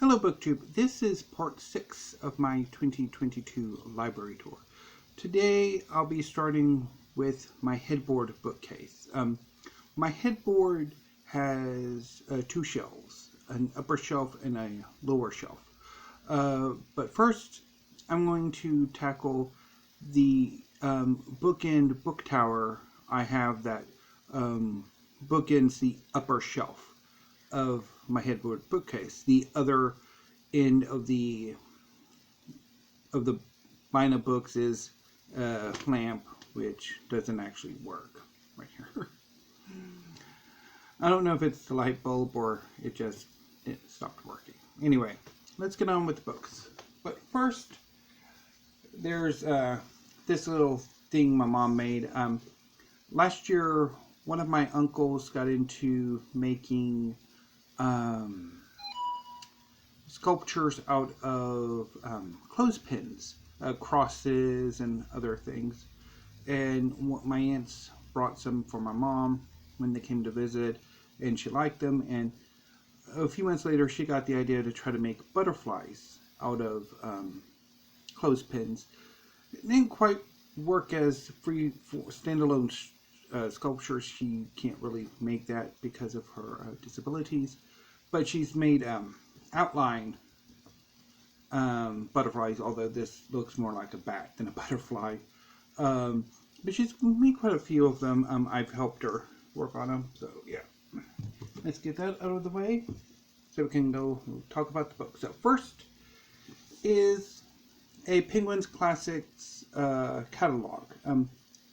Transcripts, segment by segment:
Hello BookTube, this is part 6 of my 2022 library tour. Today I'll be starting with my headboard bookcase. My headboard has two shelves, an upper shelf and a lower shelf. But first I'm going to tackle the Bookend book tower I have that bookends the upper shelf of my headboard bookcase. The other end of the line of books is a lamp, which doesn't actually work right here. I don't know if it's the light bulb or it stopped working. Anyway, let's get on with the books. But first, there's this little thing my mom made. Last year, one of my uncles got into making sculptures out of clothespins, crosses, and other things. And my aunts brought some for my mom when they came to visit, and she liked them. And a few months later, she got the idea to try to make butterflies out of clothespins. It didn't quite work as free standalone sculptures. She can't really make that because of her disabilities, but she's made outline butterflies, although this looks more like a bat than a butterfly. But she's made quite a few of them. I've helped her work on them, so yeah. Let's get that out of the way so we can go talk about the book. So first is a Penguins Classics catalog.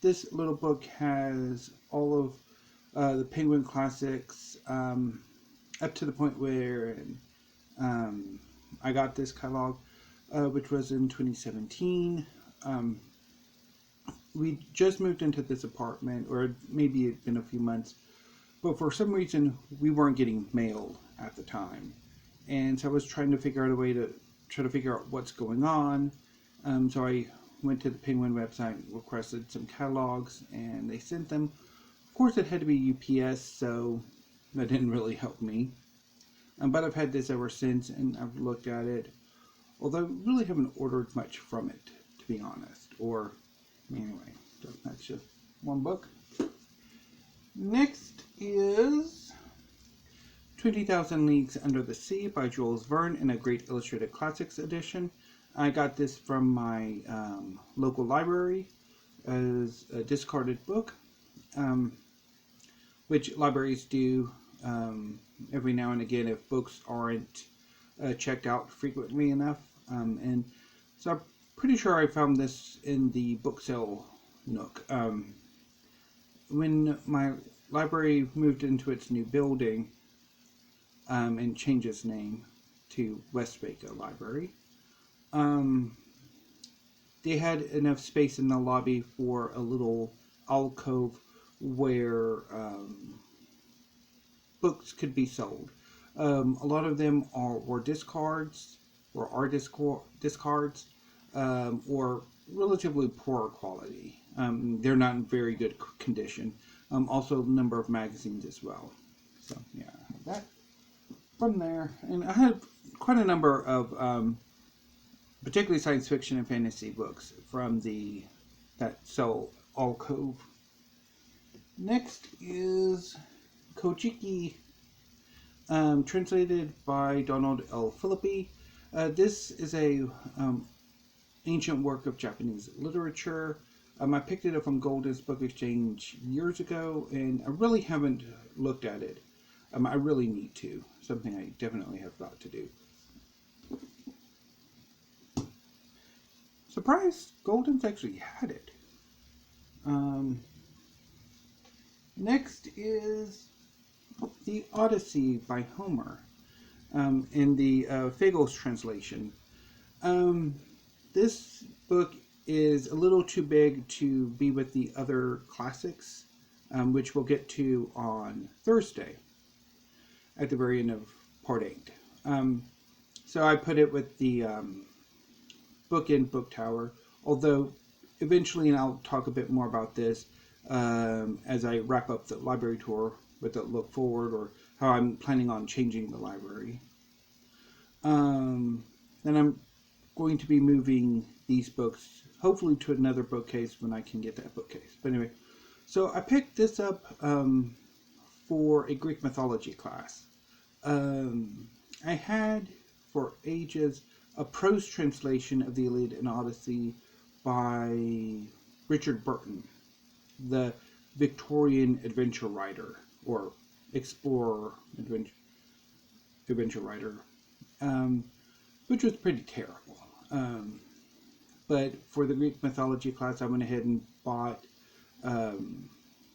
This little book has all of the Penguin Classics up to the point where I got this catalog, which was in 2017. We just moved into this apartment, or maybe it's been a few months, but for some reason we weren't getting mail at the time. And so I was trying to figure out a way to try to figure out what's going on. So I went to the Penguin website, requested some catalogs, and they sent them. Of course, it had to be UPS, so that didn't really help me. But I've had this ever since, and I've looked at it, although I really haven't ordered much from it, to be honest. Or, anyway, so that's just one book. Next is 20,000 Leagues Under the Sea by Jules Verne in a Great Illustrated Classics edition. I got this from my local library as a discarded book, which libraries do every now and again if books aren't checked out frequently enough. And so I'm pretty sure I found this in the book sale nook. When my library moved into its new building and changed its name to Westbaco Library, they had enough space in the lobby for a little alcove where books could be sold. A lot of them were discards, or are discards, or relatively poor quality. They're not in very good condition. Also, a number of magazines as well. So yeah, I have that from there. And I have quite a number of particularly science fiction and fantasy books from that sell alcove. Next is Kojiki, translated by Donald L. Philippi. This is a ancient work of Japanese literature. I picked it up from Golden's Book Exchange years ago, and I really haven't looked at it. I really need to. Something I definitely have got to do. Surprised Golden's actually had it. Next is the Odyssey by Homer, in the Fagles translation. This book is a little too big to be with the other classics, which we'll get to on Thursday at the very end of part 8. So I put it with the Bookend book tower, although eventually, and I'll talk a bit more about this as I wrap up the library tour with a look forward, or how I'm planning on changing the library. And I'm going to be moving these books, hopefully, to another bookcase when I can get that bookcase. But anyway, so I picked this up for a Greek mythology class. I had for ages a prose translation of the Iliad and Odyssey by Richard Burton, the Victorian adventure writer or explorer adventure writer, which was pretty terrible. But for the Greek mythology class, I went ahead and bought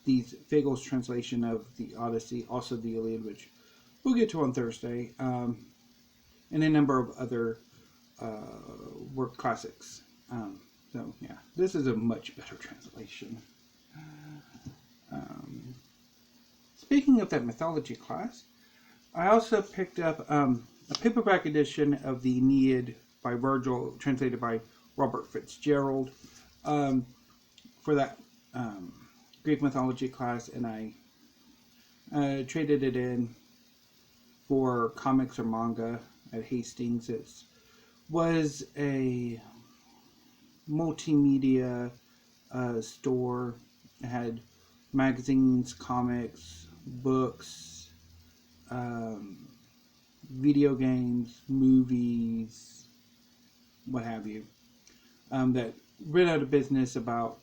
these Fagel's translation of the Odyssey, also the Iliad, which we'll get to on Thursday, and a number of other work classics. So yeah, this is a much better translation. Speaking of that mythology class, I also picked up a paperback edition of the Aeneid by Virgil, translated by Robert Fitzgerald, for that Greek mythology class, and I traded it in for comics or manga at Hastings. It was a multimedia store. It had magazines, comics, books, video games, movies, what have you, that went out of business about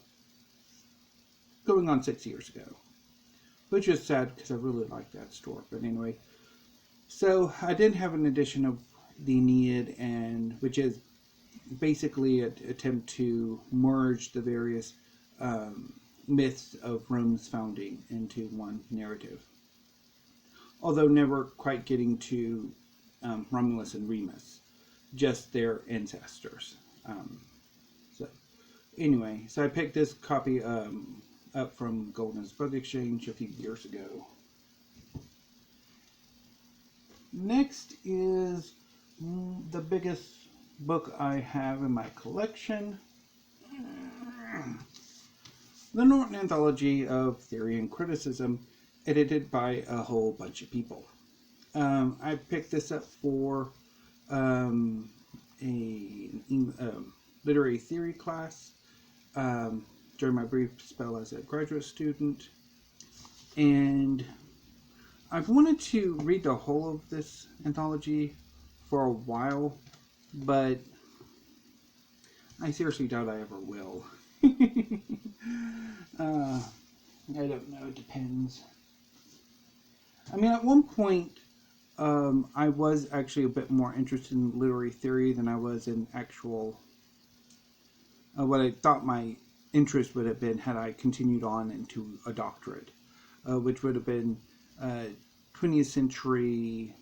going on 6 years ago, which is sad because I really liked that store. But anyway, so I did have an edition of the Aeneid, and which is basically an attempt to merge the various myths of Rome's founding into one narrative, although never quite getting to Romulus and Remus, just their ancestors. So anyway, so I picked this copy up from Golden's Book Exchange a few years ago. Next is the biggest book I have in my collection, the Norton Anthology of Theory and Criticism, edited by a whole bunch of people. I picked this up for a literary theory class during my brief spell as a graduate student, and I've wanted to read the whole of this anthology for a while, but I seriously doubt I ever will. I don't know, it depends. I mean, at one point, I was actually a bit more interested in literary theory than I was in actual, what I thought my interest would have been had I continued on into a doctorate, which would have been 20th century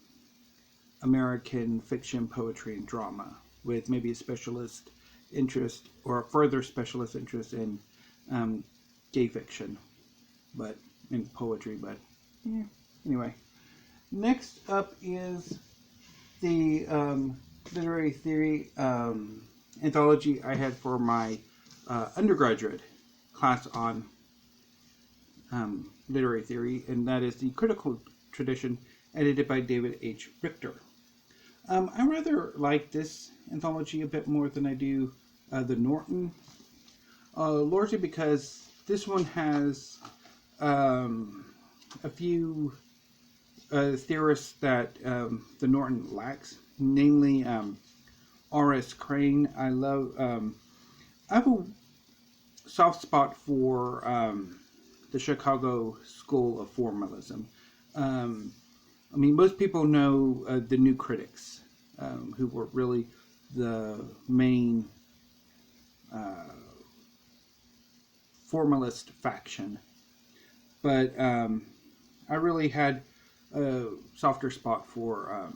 American fiction, poetry, and drama, with maybe a specialist interest or a further specialist interest in gay fiction, but in poetry. But yeah. Anyway, next up is the literary theory anthology I had for my undergraduate class on literary theory, and that is the Critical Tradition, edited by David H. Richter. I rather like this anthology a bit more than I do the Norton, largely because this one has a few theorists that the Norton lacks, namely R.S. Crane. I have a soft spot for the Chicago School of Formalism. I mean, most people know the New Critics, who were really the main formalist faction. But I really had a softer spot for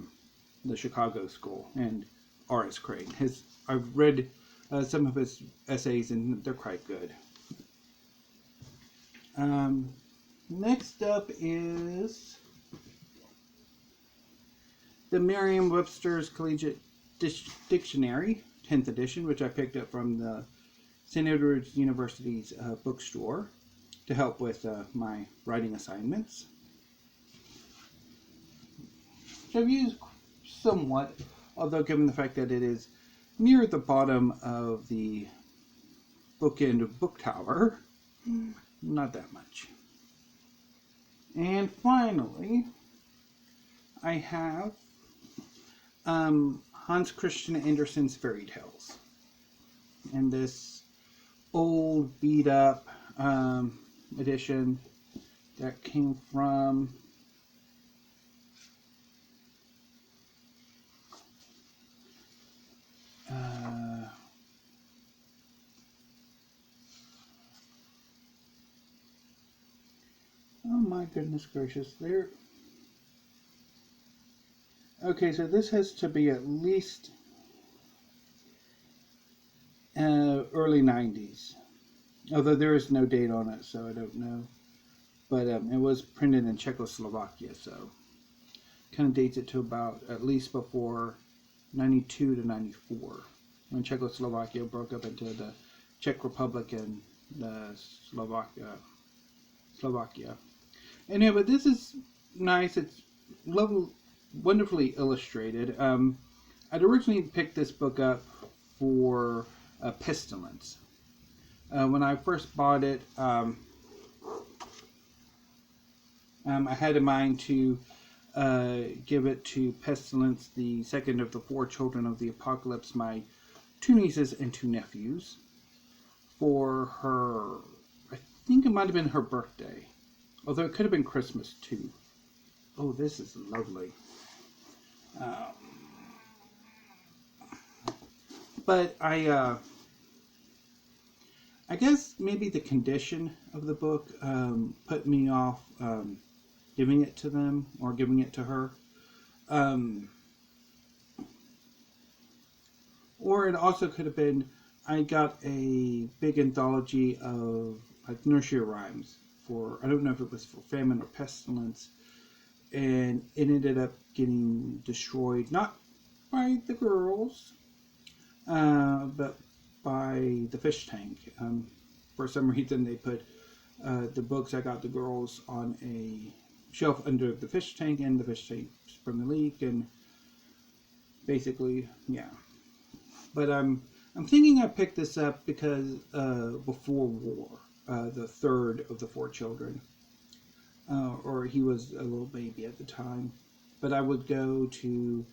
the Chicago School and R.S. Crane. I've read some of his essays, and they're quite good. Next up is the MerriamWebster's Collegiate Dictionary, 10th edition, which I picked up from the St. Edward's University's bookstore to help with my writing assignments, which I've used somewhat. Although, given the fact that it is near the bottom of the Bookend book tower, not that much. And finally, I have Hans Christian Andersen's Fairy Tales. And this old, beat up edition that came from oh my goodness gracious, there. Okay, so this has to be at least early 90s. Although there is no date on it, so I don't know. But it was printed in Czechoslovakia, so kind of dates it to about at least before 92 to 94, when Czechoslovakia broke up into the Czech Republic and the Slovakia. Anyway, but this is nice. It's wonderfully illustrated. I'd originally picked this book up for Pestilence. When I first bought it, I had in mind to give it to Pestilence, the second of the four children of the apocalypse, my two nieces and two nephews, for her, I think it might have been her birthday, although it could have been Christmas too. Oh, this is lovely. But I guess maybe the condition of the book put me off giving it to them or giving it to her. Or it also could have been, I got a big anthology of like Nursery Rhymes for, I don't know if it was for famine or pestilence, and it ended up getting destroyed, not by the girls, but by the fish tank. For some reason they put the books I got the girls on a shelf under the fish tank, and the fish tank sprung a leak, and basically, yeah. But I'm thinking I picked this up because before war, the third of the four children, or he was a little baby at the time, but I would go to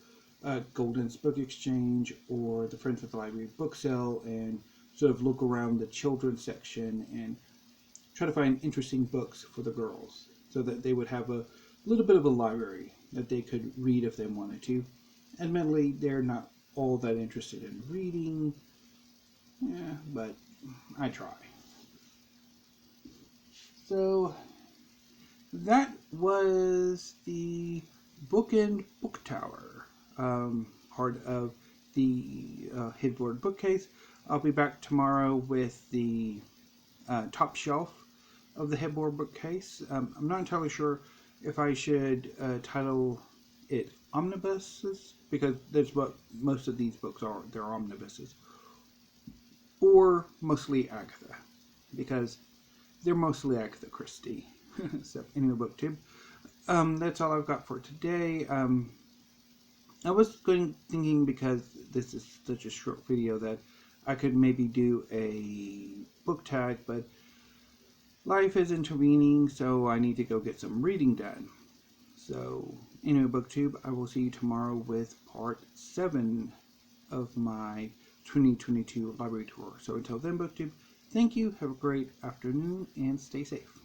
Golden's Book Exchange or the Friends of the Library book sale and sort of look around the children's section and try to find interesting books for the girls so that they would have a little bit of a library that they could read if they wanted to. Admittedly, they're not all that interested in reading, yeah, but I try. So that was the Bookend book tower, part of the headboard bookcase. I'll be back tomorrow with the top shelf of the headboard bookcase. I'm not entirely sure if I should title it omnibuses, because that's what most of these books are. They're omnibuses. Or mostly Agatha, because they're mostly Agatha Christie. So anyway, BookTube. That's all I've got for today. I was thinking, because this is such a short video, that I could maybe do a book tag, but life is intervening, so I need to go get some reading done. So anyway, BookTube, I will see you tomorrow with part 7 of my 2022 library tour. So until then, BookTube, thank you, have a great afternoon, and stay safe.